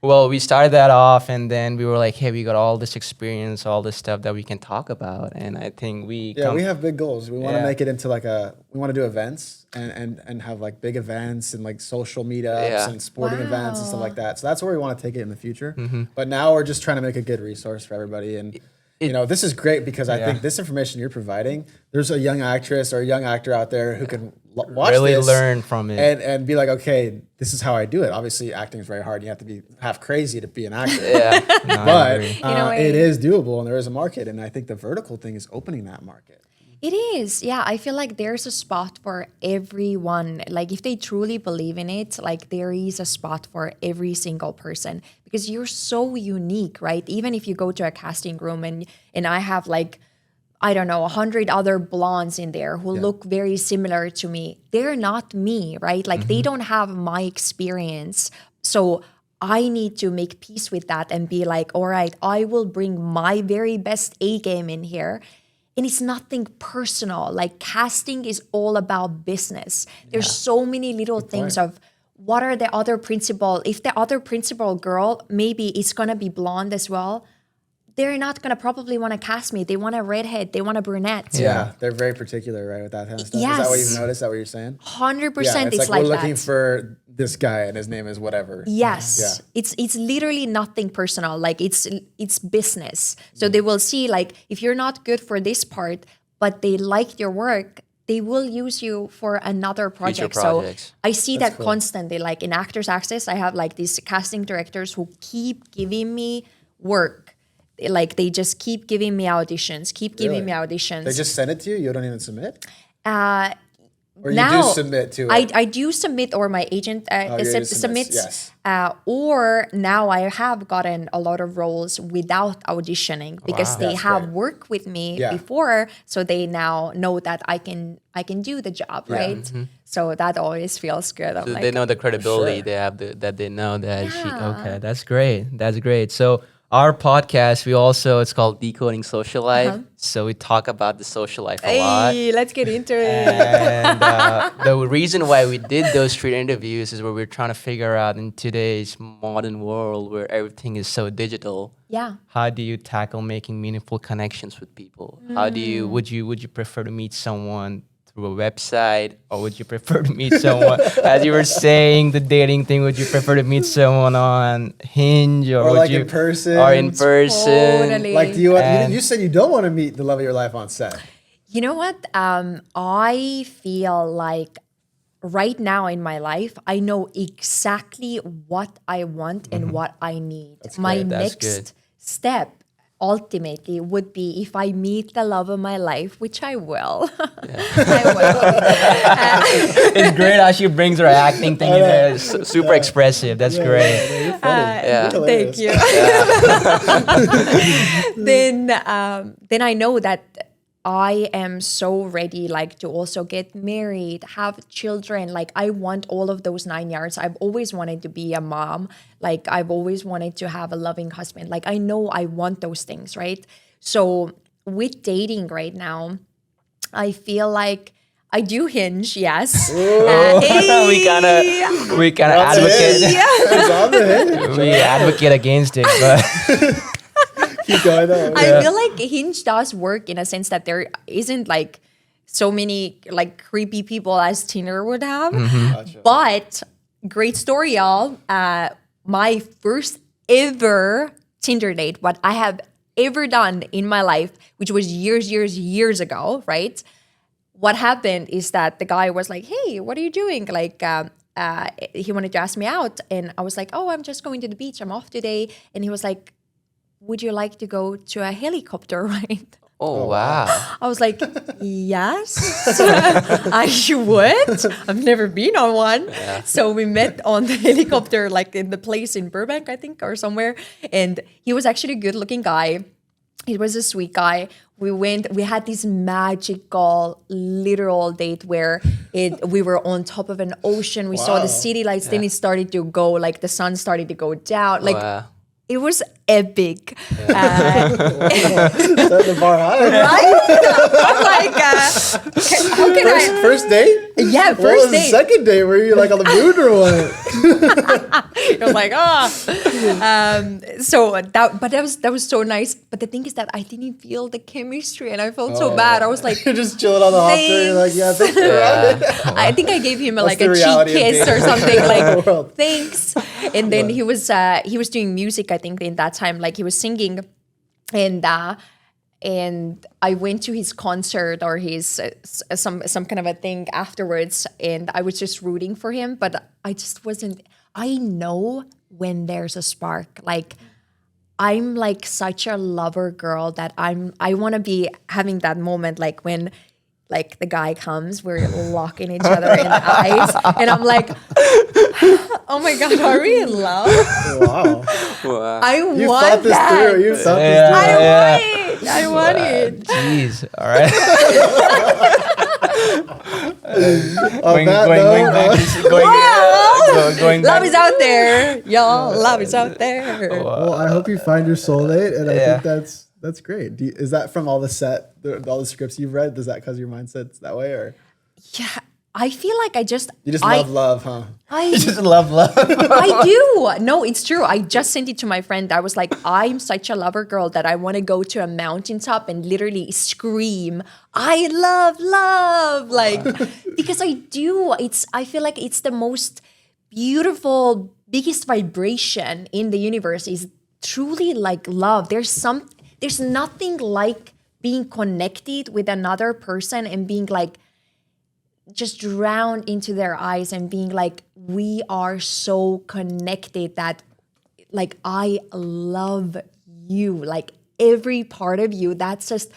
Speaker 1: well, we started that off, and then we were like, hey, we got all this experience, all this stuff that we can talk about, and I think we
Speaker 3: have big goals. We want to make it into like we want to do events and have like big events and like social meetups and sporting events and stuff like that. So that's where we want to take it in the future. But now we're just trying to make a good resource for everybody. And this is great because I think this information you're providing, there's a young actress or a young actor out there who can watch
Speaker 1: really
Speaker 3: this
Speaker 1: learn from it
Speaker 3: and be like, okay, this is how I do it. Obviously, acting is very hard. You have to be half crazy to be an actor. But it is doable, and there is a market. And I think the vertical thing is opening that market.
Speaker 2: It is. Yeah, I feel like there's a spot for everyone. Like if they truly believe in it, like there is a spot for every single person because you're so unique, right? Even if you go to a casting room and I have like, I don't know, 100 other blondes in there who look very similar to me. They're not me, right? Like they don't have my experience. So I need to make peace with that and be like, all right, I will bring my very best A game in here. And it's nothing personal. Like casting is all about business. There's so many little things of what are the other principal. If the other principal girl, maybe it's going to be blonde as well, they're not gonna probably want to cast me. They want a redhead. They want a brunette.
Speaker 3: Yeah, they're very particular, right, with that kind of stuff. Is that what you've noticed? Is that what you're saying?
Speaker 2: 100%.
Speaker 3: It's
Speaker 2: It's
Speaker 3: like we're
Speaker 2: like
Speaker 3: looking
Speaker 2: that.
Speaker 3: for this guy and his name is whatever.
Speaker 2: Yes, it's literally nothing personal. Like it's business. So they will see like if you're not good for this part, but they liked your work, they will use you for another project.
Speaker 1: projects.
Speaker 2: So I see
Speaker 3: That's
Speaker 2: that
Speaker 3: cool.
Speaker 2: constantly. Like in Actors Access, I have like these casting directors who keep giving me work. Like they just keep giving me auditions,
Speaker 3: They just send it to you? You don't even submit? Or you
Speaker 2: now,
Speaker 3: do submit to it?
Speaker 2: I do submit, or my agent
Speaker 3: your agent
Speaker 2: submits.
Speaker 3: yes.
Speaker 2: Or now I have gotten a lot of roles without auditioning because they
Speaker 3: That's
Speaker 2: have
Speaker 3: great.
Speaker 2: worked with me
Speaker 3: Yeah.
Speaker 2: before, so they now know that I can do the job, right? So that always feels good. I'm
Speaker 1: So
Speaker 2: like,
Speaker 1: they know the credibility
Speaker 3: Sure.
Speaker 1: they have, that they know that she.
Speaker 2: Yeah.
Speaker 1: Okay, that's great. That's great. So our podcast, it's called Decoding Social Life. So we talk about the social life a lot.
Speaker 2: hey, let's get into it.
Speaker 1: And the reason why we did those 3 interviews is where we're trying to figure out in today's modern world where everything is so digital.
Speaker 2: Yeah.
Speaker 1: How do you tackle making meaningful connections with people? How do you would you prefer to meet someone through a website, or would you prefer to meet someone, as you were saying, the dating thing, would you prefer to meet someone on Hinge, or would
Speaker 3: like
Speaker 1: you
Speaker 3: in person?
Speaker 1: or in person?
Speaker 2: Totally.
Speaker 3: Like, do you want,
Speaker 1: And-
Speaker 3: you said you don't want to meet the love of your life on set.
Speaker 2: You know what? I feel like right now in my life, I know exactly what I want and what I need. My
Speaker 1: great. That's
Speaker 2: next
Speaker 1: good.
Speaker 2: step ultimately would be if I meet the love of my life, which I will. I will.
Speaker 1: It's great how she brings her acting thing in there. It's super expressive. That's great.
Speaker 3: You're funny.
Speaker 1: Yeah.
Speaker 3: You're
Speaker 2: Thank
Speaker 3: hilarious.
Speaker 2: you. Then I know that I am so ready, like, to also get married, have children. Like, I want all of those 9 yards. I've always wanted to be a mom. Like, I've always wanted to have a loving husband. Like, I know I want those things, right? So with dating right now, I feel like I do Hinge, yes.
Speaker 1: We kind of advocate.
Speaker 3: It's on the head.
Speaker 1: We advocate against it, but
Speaker 3: Keep going though.
Speaker 2: I feel like Hinge does work in a sense that there isn't like so many like creepy people as Tinder would have.
Speaker 3: Gotcha.
Speaker 2: But great story, y'all. My first ever Tinder date, what I have ever done in my life, which was years ago, right? What happened is that the guy was like, "Hey, what are you doing?" Like, he wanted to ask me out, and I was like, "Oh, I'm just going to the beach. I'm off today." And he was like, "Would you like to go to a helicopter ride?"
Speaker 1: oh wow,
Speaker 2: I was like, "Yes, I would. I've never been on one." So we met on the helicopter, like in the place in Burbank, I think, or somewhere. And he was actually a good-looking guy. He was a sweet guy. We had this magical, literal date where we were on top of an ocean. We saw the city lights. Then it started to go, like the sun started to go down. Like,
Speaker 1: wow.
Speaker 2: it was epic.
Speaker 3: Set the bar high.
Speaker 2: Right? I'm like, how can I?
Speaker 3: First date?
Speaker 2: Yeah,
Speaker 3: What
Speaker 2: first
Speaker 3: was the
Speaker 2: date.
Speaker 3: second date? Were you like on the moon or what?
Speaker 2: I was like, but that was so nice. But the thing is that I didn't feel the chemistry, and I felt so bad. I was like,
Speaker 3: You're just chilling on the hot tub. You're like, yeah, thanks for riding.
Speaker 2: I think I gave him like
Speaker 3: the
Speaker 2: a cheek
Speaker 3: reality of
Speaker 2: kiss or
Speaker 3: dating.
Speaker 2: something. Like,
Speaker 3: World.
Speaker 2: thanks. And then he was doing music, I think, in that time. Like, he was singing, and I went to his concert or his some kind of a thing afterwards, and I was just rooting for him, but I just wasn't. I know when there's a spark. Like, I'm like such a lover girl that I want to be having that moment, like when like the guy comes, we're locking each other in the eyes, and I'm like, oh my god, are we in love?
Speaker 3: Wow.
Speaker 2: I
Speaker 3: You
Speaker 2: want
Speaker 3: thought this
Speaker 2: that.
Speaker 3: through. You thought this through.
Speaker 2: I want it.
Speaker 1: Jeez, all right.
Speaker 3: On that note,
Speaker 1: going
Speaker 2: Love
Speaker 1: back.
Speaker 2: is out there, y'all. Love is out there.
Speaker 3: well, I hope you find your soulmate, and I
Speaker 1: Yeah.
Speaker 3: think that's great. Is that from all the scripts you've read? Does that cause your mindset's that way, or?
Speaker 2: Yeah, I feel like
Speaker 3: You just love, huh?
Speaker 1: You just love.
Speaker 2: I do. No, it's true. I just sent it to my friend. I was like, I'm such a lover girl that I want to go to a mountaintop and literally scream, I love love. Like, because I do. I feel like it's the most beautiful, biggest vibration in the universe is truly like love. There's nothing like being connected with another person and being like, just drowned into their eyes and being like, we are so connected that like, I love you, like every part of you. That's just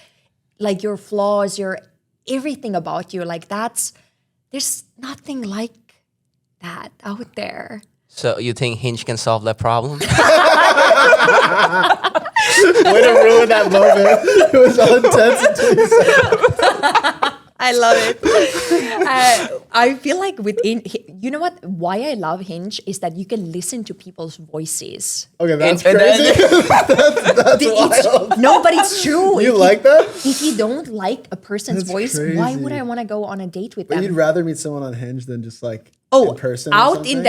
Speaker 2: like your flaws, your everything about you. Like there's nothing like that out there.
Speaker 1: So you think Hinge can solve that problem?
Speaker 3: Way to ruin that moment. It was all intense until you said it.
Speaker 2: I love it. I feel like you know what? Why I love Hinge is that you can listen to people's voices.
Speaker 3: Okay, that's crazy. that's wild.
Speaker 2: No, but it's true.
Speaker 3: You like that?
Speaker 2: If you don't like a person's
Speaker 3: That's
Speaker 2: voice,
Speaker 3: crazy.
Speaker 2: why would I want to go on a date with
Speaker 3: But
Speaker 2: them?
Speaker 3: you'd rather meet someone on Hinge than just like in person or
Speaker 2: out
Speaker 3: something?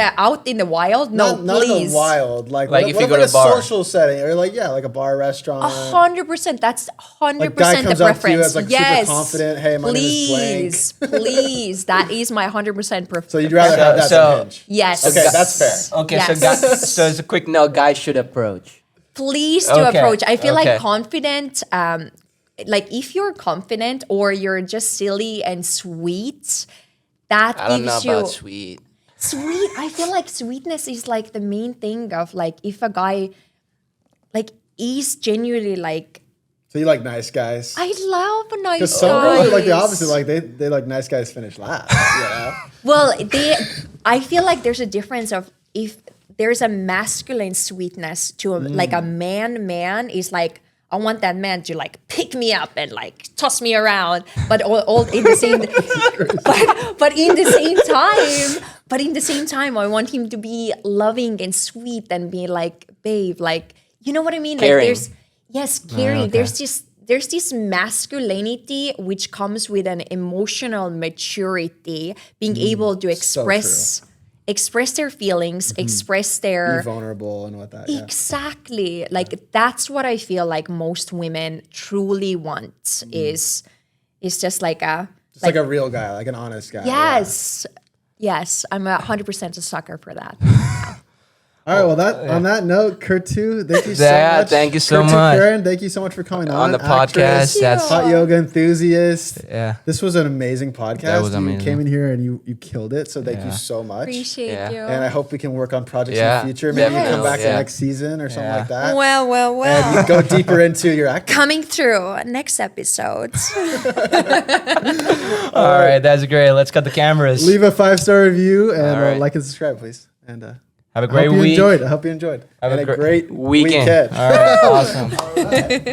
Speaker 2: in the wild? No,
Speaker 3: not
Speaker 2: please.
Speaker 3: in the wild. Like
Speaker 1: Like
Speaker 3: what,
Speaker 1: if
Speaker 3: what
Speaker 1: you
Speaker 3: if
Speaker 1: go
Speaker 3: like
Speaker 1: to a bar.
Speaker 3: social setting or like a bar restaurant.
Speaker 2: 100%. That's 100%
Speaker 3: Like guy comes
Speaker 2: the
Speaker 3: up to you
Speaker 2: preference.
Speaker 3: as like
Speaker 2: Yes.
Speaker 3: super confident. Hey, my name is blank.
Speaker 2: Please. That is my 100% preference.
Speaker 3: So you'd rather have that than Hinge.
Speaker 2: Yes.
Speaker 3: Okay, that's fair.
Speaker 1: Okay,
Speaker 2: Yes.
Speaker 1: so it's a quick no. Guys should approach.
Speaker 2: Please do
Speaker 1: Okay,
Speaker 2: approach. I feel
Speaker 1: okay.
Speaker 2: like confident, like if you're confident or you're just silly and sweet, that
Speaker 1: I don't know
Speaker 2: gives you
Speaker 1: about sweet.
Speaker 2: sweet. I feel like sweetness is like the main thing of like if a guy like is genuinely like,
Speaker 3: So you like nice guys?
Speaker 2: I love nice
Speaker 3: Because some girls are like the
Speaker 2: guys.
Speaker 3: opposite. Like they like nice guys finish last. You know?
Speaker 2: Well, I feel like there's a difference of if there's a masculine sweetness to like a man is like, I want that man to like pick me up and like toss me around, but all in the same, but in the same time, I want him to be loving and sweet and be like, babe, like, you know what I mean?
Speaker 1: Caring.
Speaker 2: Like caring.
Speaker 1: okay.
Speaker 2: There's this masculinity which comes with an emotional maturity, being able to express their feelings, express their
Speaker 3: Be vulnerable and what that. Yeah.
Speaker 2: exactly. Like that's what I feel like most women truly want is just like a
Speaker 3: It's like a real guy, like an honest guy.
Speaker 2: yes. I'm 100% a sucker for that.
Speaker 3: All right. Well, on that note, Kerttu, thank you so
Speaker 1: Yeah,
Speaker 3: much.
Speaker 1: thank you so
Speaker 3: Kerttu
Speaker 1: much.
Speaker 3: Karon, thank you so much for coming
Speaker 1: On the
Speaker 3: Actress,
Speaker 1: podcast, that's
Speaker 3: hot yoga enthusiast.
Speaker 1: yeah.
Speaker 3: This was an amazing podcast.
Speaker 1: That was amazing.
Speaker 3: You came in here and you killed it. So thank you so much.
Speaker 2: Appreciate
Speaker 1: Yeah.
Speaker 2: you.
Speaker 3: And I hope we can work on projects
Speaker 1: Yeah,
Speaker 3: in the future. Maybe you come back
Speaker 1: definitely,
Speaker 3: the next season or something
Speaker 1: Yeah.
Speaker 3: like that.
Speaker 2: Well.
Speaker 3: And you go deeper into your acting.
Speaker 2: Coming through next episode.
Speaker 1: All right, that's great. Let's cut the cameras.
Speaker 3: Leave a 5-star review and
Speaker 1: All right.
Speaker 3: like and subscribe, please. And
Speaker 1: Have a
Speaker 3: I
Speaker 1: great
Speaker 3: hope you
Speaker 1: week.
Speaker 3: enjoyed. I hope you enjoyed.
Speaker 1: Have
Speaker 3: and a great
Speaker 1: weekend.
Speaker 3: weekend.
Speaker 1: All right, awesome.